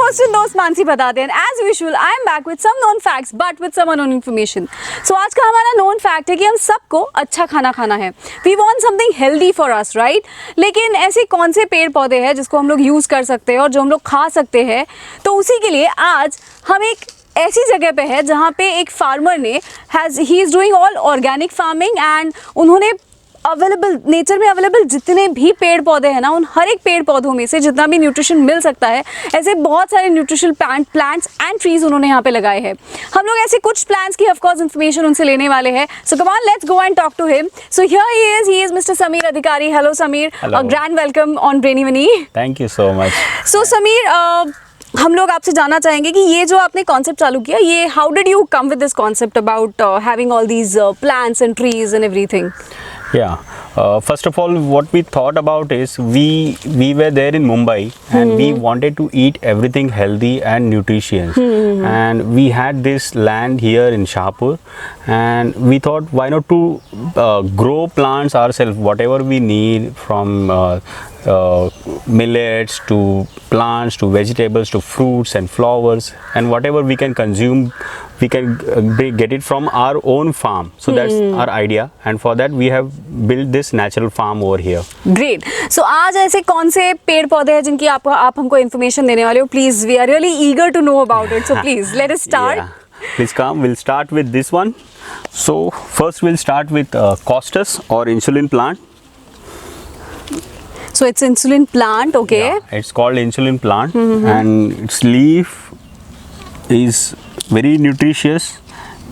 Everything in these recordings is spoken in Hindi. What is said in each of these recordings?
host and dost मानसी बताते हैं. As usual, I am back with some known facts, but with some unknown information. So आज का हमारा known fact है कि हम सबको अच्छा खाना खाना है. We want something healthy for us, right? लेकिन ऐसे कौन से पेड़ पौधे हैं जिसको हम लोग यूज़ कर सकते हैं और जो हम लोग खा सकते हैं? तो उसी के लिए आज हम एक ऐसी जगह पे है जहाँ पे एक फार्मर ने he is doing all organic farming and उन्होंने अवेलेबल नेचर में अवेलेबल जितने भी पेड़ पौधे हैं ना, उन हर एक पेड़ पौधों में से जितना भी न्यूट्रिशन मिल सकता है, ऐसे बहुत सारे न्यूट्रिशनल प्लांट्स एंड ट्रीज उन्होंने यहाँ पे लगाए हैं. हम लोग ऐसे कुछ प्लांट्स की ऑफ कोर्स इन्फॉर्मेशन उनसे लेने वाले हैं. So come on, let's go and talk to him. So here he is mister Sameer Adhikari. Hello Sameer, grand welcome on ब्रेनीवनी. Thank you so much. So Sameer, हम लोग आपसे जानना चाहेंगे कि ये जो आपने कॉन्सेप्ट चालू किया, ये how did you come with this concept about having all these plants and trees and everything? Yeah. First of all, what we thought about is we were there in Mumbai and we wanted to eat everything healthy and nutritious. And we had this land here in Shahpur, and we thought why not to grow plants ourselves, whatever we need from millets to plants to vegetables to fruits and flowers, and whatever we can consume, we can get it from our own farm. So that's our idea, and for that we have built this natural farm over here. Great. So आज ऐसे कौन से पेड़ पौधे हैं जिनकी आप हमको इन्फॉर्मेशन देने वाले हो? Please, we are really eager to know about it. So please let us start. Yeah. Please come. We'll start with this one. So first we'll start with costus or insulin plant. So it's insulin plant, okay? Yeah, it's called insulin plant, and its leaf is very nutritious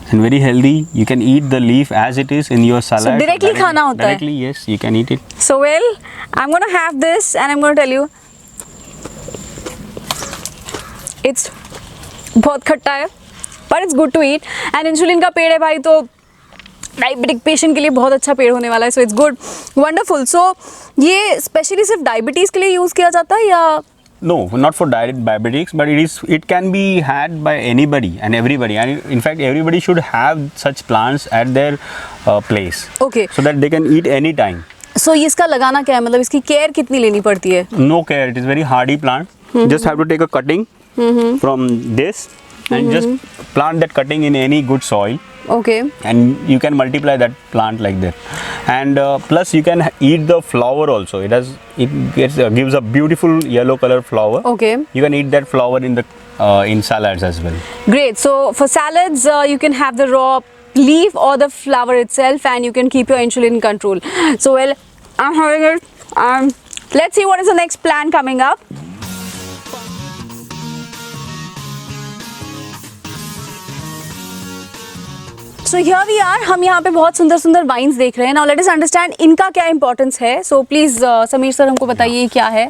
and very healthy. You can eat the leaf as it is in your salad. So directly खाना होता है? Directly, yes, you can eat it. So well, I'm gonna have this and I'm gonna tell you, it's बहुत खट्टा है, but it's good to eat. And insulin का पेड़ है भाई, तो डायबिटिक पेशेंट के लिए बहुत अच्छा पेड़ होने वाला है. So it's good, wonderful. So ये स्पेशली सिर्फ डायबिटीज़ के लिए यूज़ किया जाता है या? No, not for diabetics, but it can be had by anybody and everybody, and in fact everybody should have such plants at their place. Okay. So that they can eat any time. सो इसका लगाना क्या है, मतलब इसकी केयर कितनी लेनी पड़ती है? No care, it is very hardy plant. Just have to take a cutting from this and just plant that cutting in any good soil. Okay. And you can multiply that plant like that, and plus you can eat the flower also. Gives a beautiful yellow color flower. Okay. You can eat that flower in salads as well. Great. So for salads, you can have the raw leaf or the flower itself, and you can keep your insulin in control. So well, I'm having it. Let's see what is the next plan coming up. So here we are. हम यहाँ पे बहुत सुंदर सुंदर वाइन्स देख रहे हैं. Now let us understand इनका क्या इम्पोर्टेंस है. So please समीर सर हमको बताइए क्या है.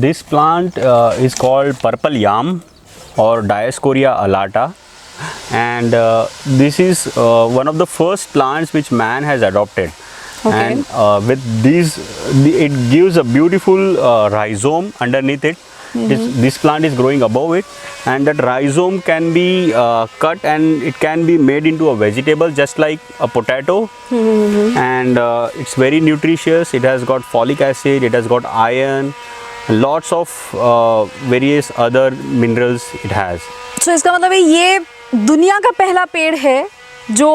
This plant is called purple yam or Dioscorea alata, and this is one of the first plants which man has adopted. Okay. And with these, it gives a beautiful rhizome underneath it. This plant is growing above it, and that rhizome can be cut and it can be made into a vegetable just like a potato. And it's very nutritious. It has got folic acid, it has got iron, lots of various other minerals it has. So इसका मतलब है ये दुनिया का पहला पेड़ है जो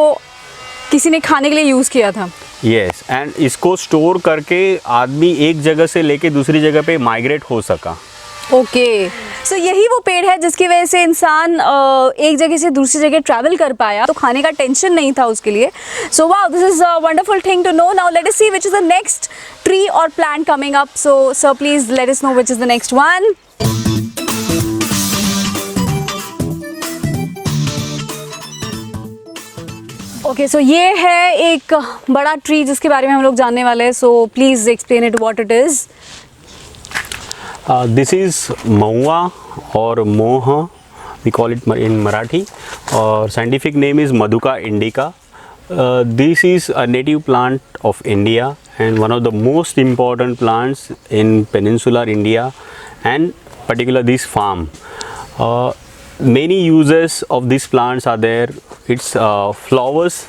किसी ने खाने के लिए यूज़ किया था. Yes, and इसको स्टोर करके आदमी एक जगह से लेके दूसरी जगह पे माइग्रेट हो सका. ओके. सो यही वो पेड़ है जिसकी वजह से इंसान एक जगह से दूसरी जगह ट्रैवल कर पाया, तो खाने का टेंशन नहीं था उसके लिए. So wow, this is a wonderful thing to know. Now let us see which is the next tree or plant coming up. So sir please let us know which is the next one. Okay, so ये है एक बड़ा ट्री जिसके बारे में हम लोग जानने वाले हैं. So please explain it what it is. This is mahua or moha, we call it in Marathi, or scientific name is Maduka indica. This is a native plant of India and one of the most important plants in peninsular India, and particular this farm. Many uses of these plants are there. Its flowers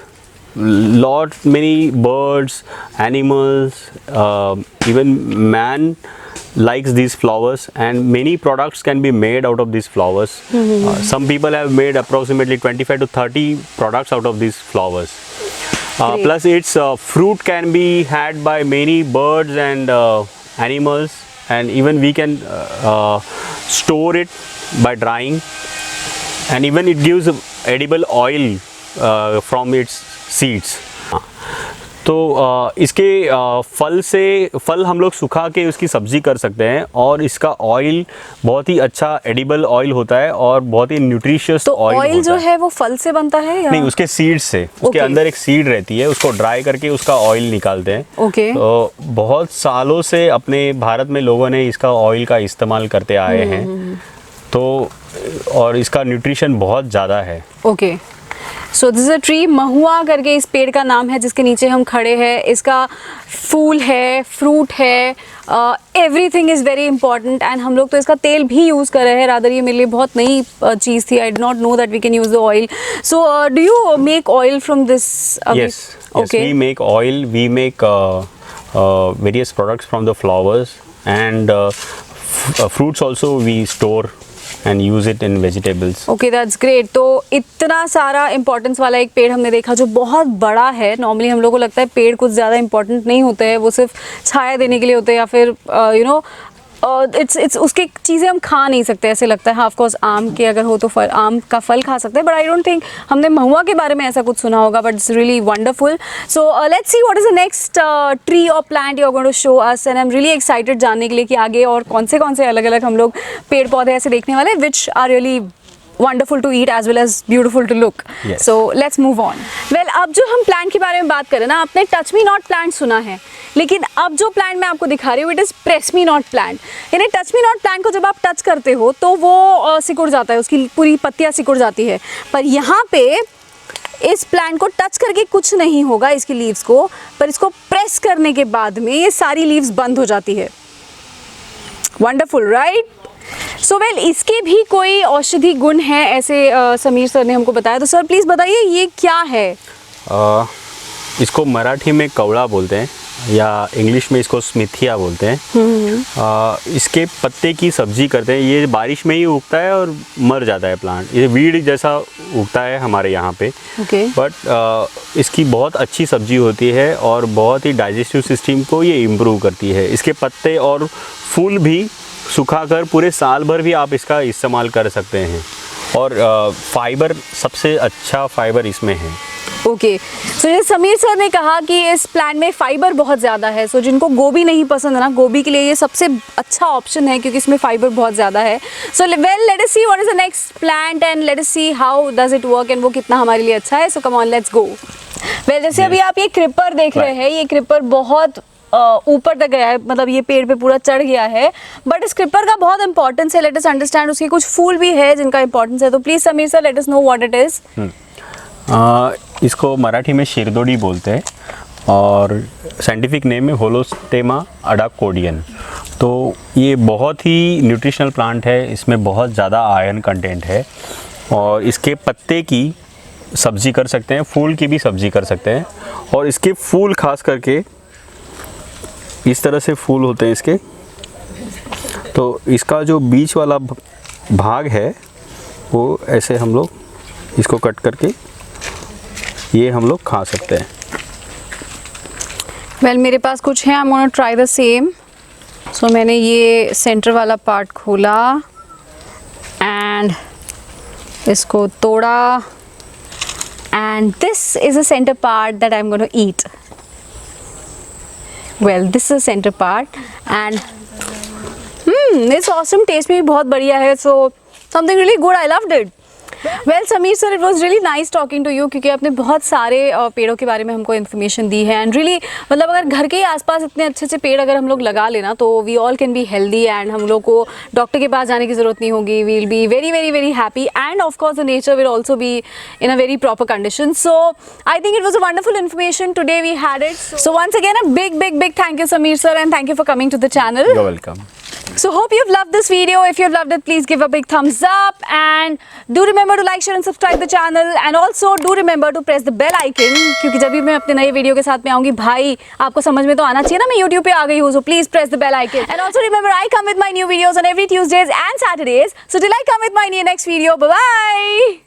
lot many birds, animals, even man likes these flowers, and many products can be made out of these flowers. Some people have made approximately 25 to 30 products out of these flowers. Great. Plus its fruit can be had by many birds and animals, and even we can store it by drying, and even it gives edible oil from its seeds. तो इसके फल हम लोग सुखा के उसकी सब्ज़ी कर सकते हैं, और इसका ऑयल बहुत ही अच्छा एडिबल ऑयल होता है और बहुत ही न्यूट्रिशियस तो ऑयल ऑयल जो है वो फल से बनता है या नहीं, उसके सीड से, उसके Okay. अंदर एक सीड रहती है, उसको ड्राई करके उसका ऑयल निकालते हैं. ओके तो बहुत सालों से अपने भारत में लोगों ने इसका ऑयल का इस्तेमाल करते आए हैं. तो और इसका न्यूट्रिशन बहुत ज़्यादा है. Okay. So this is a tree, mahua करके इस पेड़ का नाम है जिसके नीचे हम खड़े हैं. इसका फूल है, फ्रूट है, everything is very important. And हम लोग तो इसका तेल भी यूज़ कर रहे हैं. रादर ये मेरे लिए बहुत नई चीज़ थी. I did not know that we can use the oil. So do you make oil from this? Yes, we make oil, we make various products from the flowers, and fruits also we store and use it in vegetables. Okay, that's great. तो इतना सारा इंपॉर्टेंस वाला एक पेड़ हमने देखा जो बहुत बड़ा है. नॉर्मली हम लोग को लगता है पेड़ कुछ ज़्यादा इंपॉर्टेंट नहीं होते हैं, वो सिर्फ छाया देने के लिए होते हैं, या फिर यू नो इट्स उसके चीज़ें हम खा नहीं सकते ऐसे लगता है. हाँ, ऑफ कोर्स आम के अगर हो तो फल, आम का फल खा सकते हैं, बट आई डोंट थिंक हमने महुआ के बारे में ऐसा कुछ सुना होगा. But it's really wonderful. So let's see what is the next tree or plant you are going to show us, and I am really excited जानने के लिए कि आगे और कौन से अलग अलग हम लोग पेड़ पौधे ऐसे देखने वाले which are really wonderful to eat as well as beautiful to look. Yes. So let's move on. Well, अब जो हम प्लांट के बारे में बात करें ना, आपने टच मी नॉट प्लांट सुना है, लेकिन अब जो प्लांट मैं आपको दिखा रही हूँ it is press me not plant. यानी टच मी नॉट प्लांट को जब आप टच करते हो तो वो सिकुड़ जाता है, उसकी पूरी पत्तियाँ सिकुड़ जाती है. पर यहाँ पे इस प्लांट को टच करके कुछ नहीं होगा इसकी लीव्स को, पर इसको प्रेस करने के बाद में ये सारी लीव्स बंद हो जाती है. Wonderful, right? सो वेल, इसके भी कोई औषधि गुण है ऐसे समीर सर ने हमको बताया. तो सर प्लीज़ बताइए ये क्या है? इसको मराठी में कवड़ा बोलते हैं, या इंग्लिश में इसको स्मिथिया बोलते हैं. इसके पत्ते की सब्जी करते हैं. ये बारिश में ही उगता है और मर जाता है प्लांट. ये वीड जैसा उगता है हमारे यहाँ पे. ओके. बट इसकी बहुत अच्छी सब्जी होती है और बहुत ही डाइजेस्टिव सिस्टम को ये इम्प्रूव करती है. इसके पत्ते और फूल भी सुखाकर पूरे साल भर भी आप इसका इस्तेमाल कर सकते हैं. और फाइबर, सबसे अच्छा फाइबर इसमें है. ओके. सो ये समीर सर ने कहा कि इस प्लांट में फाइबर बहुत ज़्यादा है. सो जिनको गोभी नहीं पसंद है ना, गोभी के लिए ये सबसे अच्छा ऑप्शन है क्योंकि इसमें फाइबर बहुत ज़्यादा है. So well, let us see what is the next plant and let us see how does it work and वो कितना हमारे लिए अच्छा है. So come on, let's go. Well, जैसे अभी आप ये क्रिपर देख रहे हैं, ये क्रिपर बहुत ऊपर तक गया है, मतलब ये पेड़ पे पूरा चढ़ गया है. बट इस क्रिपर का बहुत इंपॉर्टेंस है. Let us understand. उसके कुछ फूल भी है जिनका इंपॉर्टेंस है. तो please Sameer sir, late us know what it is. इसको मराठी में शिरदोडी बोलते हैं और साइंटिफिक नेम है होलोस्टेमा अडाकोडियन. तो ये बहुत ही न्यूट्रिशनल प्लांट है. इसमें बहुत ज़्यादा आयरन कंटेंट है और इसके पत्ते की सब्जी कर सकते हैं, फूल की भी सब्जी कर सकते हैं. और इसके फूल खास करके इस तरह से फूल होते हैं इसके. तो इसका जो बीच वाला भाग है वो ऐसे हम लोग इसको कट करके ये हम लोग खा सकते हैं. वेल, मेरे पास कुछ है. I am gonna try the same. So मैंने ये सेंटर वाला पार्ट खोला एंड इसको तोड़ा, and this is a centre part that I am gonna eat. Well, this is centre part and it's awesome. Taste में भी बहुत बढ़िया है. So something really good. I loved it. Well Sameer sir, it was really nice talking to you, क्योंकि आपने बहुत सारे पेड़ों के बारे में हमको इन्फॉर्मेशन दी है. एंड रियली मतलब अगर घर के ही आसपास इतने अच्छे अच्छे पेड़ अगर हम लोग लगा लेना तो we all can be healthy and हम लोग को डॉक्टर के पास जाने की ज़रूरत नहीं होगी. We will be very very very happy and of course the nature will also be in a very proper condition. So I think it was a wonderful information today we had it. So once again a big big big thank you Sameer sir, and thank you for coming to the channel. You're welcome. So hope you've loved this video. If you've loved it, please give a big thumbs up and do remember to like, share and subscribe the channel, and also do remember to press the bell icon, क्योंकि जब भी मैं अपने नए वीडियो के साथ में आऊंगी भाई आपको समझ में तो आना चाहिए ना मैं YouTube पे आ गई हूँ. So please press the bell icon. And also remember, I come with my new videos on every Tuesdays and Saturdays. So till I come with my next video, bye bye.